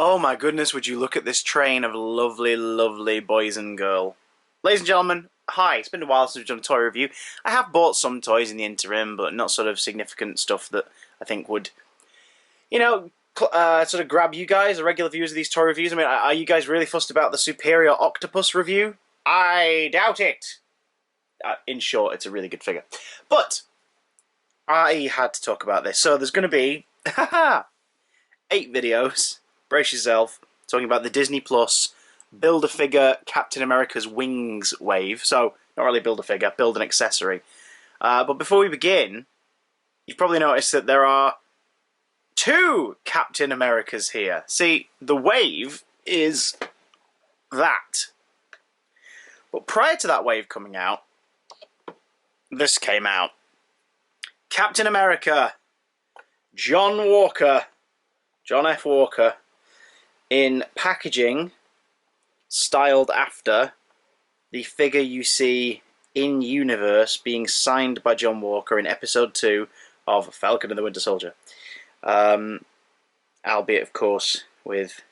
Oh my goodness, would you look at this train of lovely, lovely boys and girls. Ladies and gentlemen, hi, it's been a while since we've done a toy review. I have bought some toys in the interim, but not sort of significant stuff that I think would, sort of grab you guys, the regular viewers of these toy reviews. I mean, are you guys really fussed about the Superior Octopus review? I doubt it. In short, it's a really good figure. But I had to talk about this. So there's going to be 8 videos. Brace yourself. Talking about the Disney Plus Build-A-Figure Captain America's Wings wave. So, not really Build-A-Figure, build an accessory. But before we begin, you've probably noticed that there are 2 Captain Americas here. See, the wave is that. But prior to that wave coming out, this came out. Captain America, John F. Walker, in packaging styled after the figure you see in universe being signed by John Walker in episode 2 of Falcon and the Winter Soldier. Albeit, of course, with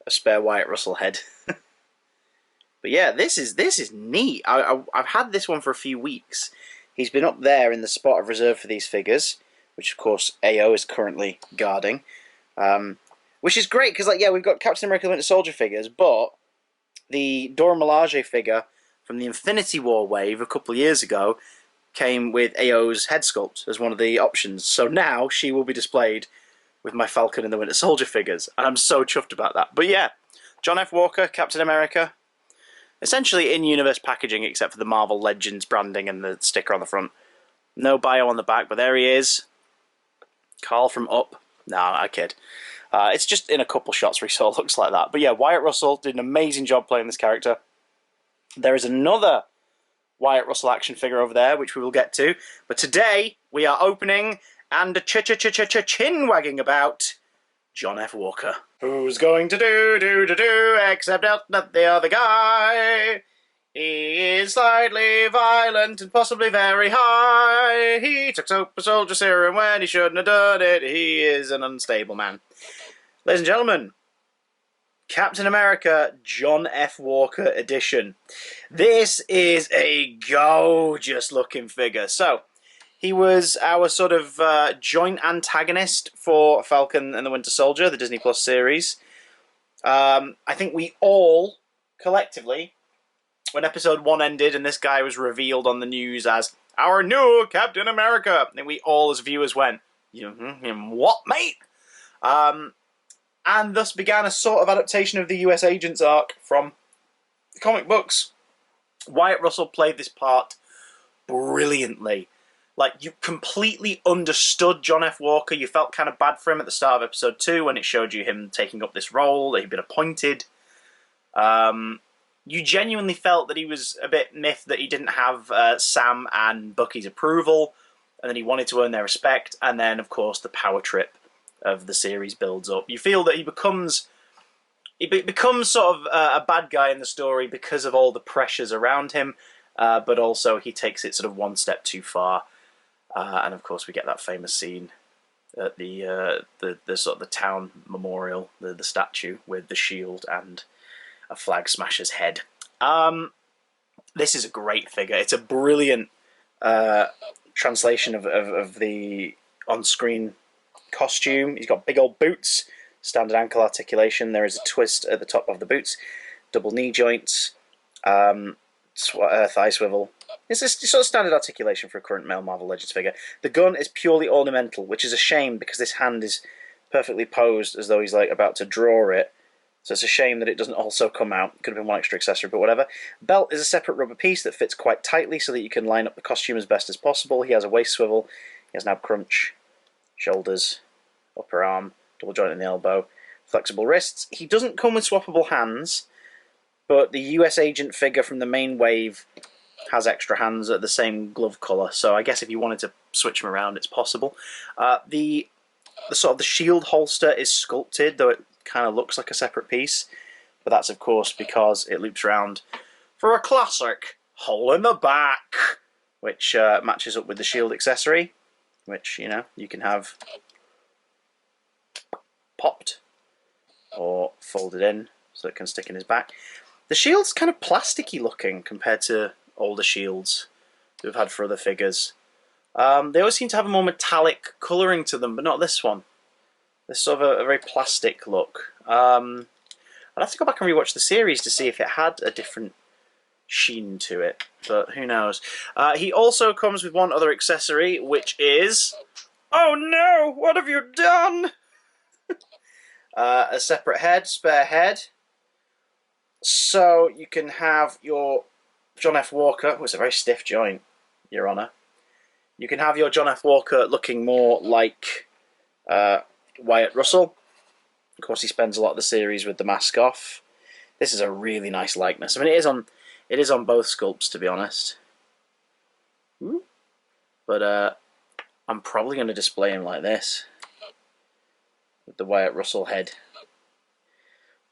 a spare Wyatt Russell head. But yeah, this is neat. I've had this one for a few weeks. He's been up there in the spot of reserve for these figures, which of course AO is currently guarding. Which is great, because we've got Captain America the Winter Soldier figures, but the Dora Milaje figure from the Infinity War wave a couple of years ago came with AO's head sculpt as one of the options. So now she will be displayed with my Falcon and the Winter Soldier figures, and I'm so chuffed about that. But yeah, John F. Walker, Captain America, essentially in-universe packaging except for the Marvel Legends branding and the sticker on the front. No bio on the back, but there he is. Carl from Up. No, I kid. It's just in a couple shots where he sort of looks like that. But yeah, Wyatt Russell did an amazing job playing this character. There is another Wyatt Russell action figure over there, which we will get to. But today, we are opening and chin-wagging about John F. Walker. Who's going to do, except not the other guy? He is slightly violent and possibly very high. He took super soldier serum when he shouldn't have done it. He is an unstable man. Ladies and gentlemen, Captain America John F. Walker edition. This is a gorgeous looking figure. So, he was our sort of joint antagonist for Falcon and the Winter Soldier, the Disney Plus series. I think we all, collectively, when episode 1 ended and this guy was revealed on the news as our new Captain America, I think we all as viewers went, what, mate? And thus began a sort of adaptation of the US Agents arc from the comic books. Wyatt Russell played this part brilliantly. Like, you completely understood John F. Walker. You felt kind of bad for him at the start of episode 2 when it showed you him taking up this role, that he'd been appointed. You genuinely felt that he was a bit miffed that he didn't have Sam and Bucky's approval, and then he wanted to earn their respect, and then, of course, the power trip of the series builds up. You feel that he becomes sort of a bad guy in the story because of all the pressures around him, but also he takes it sort of one step too far. And of course we get that famous scene at the sort of the town memorial, the statue with the shield and a flag smasher's head. This is a great figure. It's a brilliant translation of the on-screen costume. He's got big old boots, standard ankle articulation. There is a twist at the top of the boots, double knee joints, thigh swivel. It's a sort of standard articulation for a current male Marvel Legends figure. The gun is purely ornamental, which is a shame because this hand is perfectly posed as though he's like about to draw it. So it's a shame that it doesn't also come out. Could have been one extra accessory, but whatever. Belt is a separate rubber piece that fits quite tightly so that you can line up the costume as best as possible. He has a waist swivel. He has an ab crunch, shoulders, upper arm, double joint in the elbow, flexible wrists. He doesn't come with swappable hands, but the US Agent figure from the main wave has extra hands at the same glove colour, so I guess if you wanted to switch them around, it's possible. The sort of the shield holster is sculpted, though it kind of looks like a separate piece, but that's of course because it loops around for a classic hole in the back, which matches up with the shield accessory, which, you know, you can have popped folded in so it can stick in his back. The shield's kind of plasticky looking compared to older shields we've had for other figures. They always seem to have a more metallic colouring to them, but not this one. This sort of a very plastic look. I'd have to go back and rewatch the series to see if it had a different sheen to it, but who knows. He also comes with one other accessory, which is... Oh no! What have you done? A separate head, spare head. So you can have your John F. Walker... Oh, it's a very stiff joint, Your Honour. You can have your John F. Walker looking more like Wyatt Russell. Of course, he spends a lot of the series with the mask off. This is a really nice likeness. I mean, it is on both sculpts, to be honest. But I'm probably going to display him like this, with the Wyatt Russell head.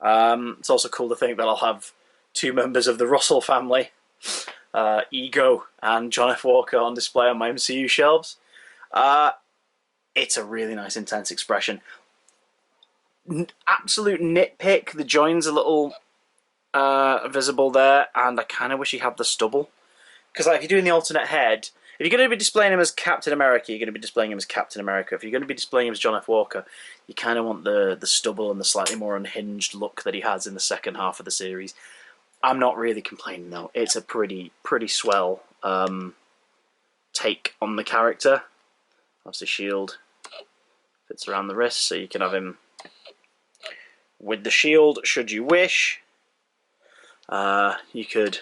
It's also cool to think that I'll have two members of the Russell family, Ego and John F. Walker, on display on my MCU shelves. It's a really nice, intense expression. Absolute nitpick, the join's a little visible there, and I kind of wish he had the stubble. Because if you're doing the alternate head, if you're going to be displaying him as Captain America, you're going to be displaying him as Captain America. If you're going to be displaying him as John F. Walker, you kind of want the stubble and the slightly more unhinged look that he has in the second half of the series. I'm not really complaining, though. It's a pretty swell take on the character. Obviously, shield fits around the wrist, so you can have him with the shield, should you wish. You could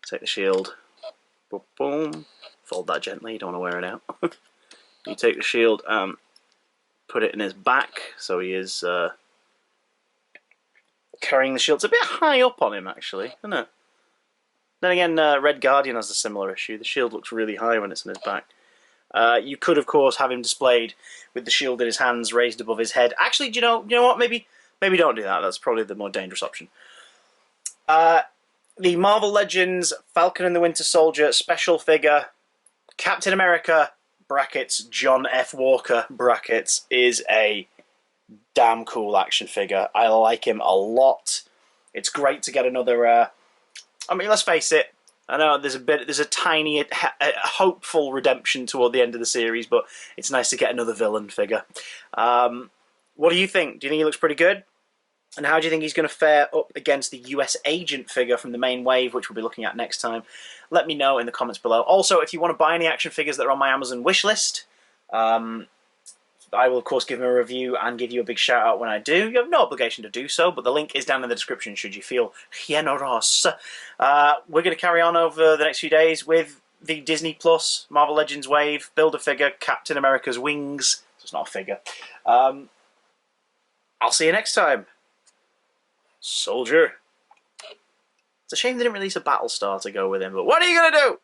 take the shield, boom, boom, fold that gently, you don't want to wear it out. You take the shield and put it in his back, so he is carrying the shield. It's a bit high up on him, actually, isn't it? Then again, Red Guardian has a similar issue. The shield looks really high when it's in his back. You could, of course, have him displayed with the shield in his hands raised above his head. Actually, do you know what? Maybe don't do that. That's probably the more dangerous option. The Marvel Legends Falcon and the Winter Soldier special figure, Captain America, brackets, John F. Walker, brackets, is a damn cool action figure. I like him a lot. It's great to get another... I mean, let's face it, I know there's a tiny, hopeful redemption toward the end of the series, but it's nice to get another villain figure. What do you think? Do you think he looks pretty good? And how do you think he's going to fare up against the US Agent figure from the main wave, which we'll be looking at next time? Let me know in the comments below. Also, if you want to buy any action figures that are on my Amazon wishlist, I will, of course, give them a review and give you a big shout-out when I do. You have no obligation to do so, but the link is down in the description should you feel generous. We're going to carry on over the next few days with the Disney Plus Marvel Legends Wave Build-A-Figure Captain America's Wings. So it's not a figure. I'll see you next time. Soldier. It's a shame they didn't release a Battlestar to go with him, but what are you going to do?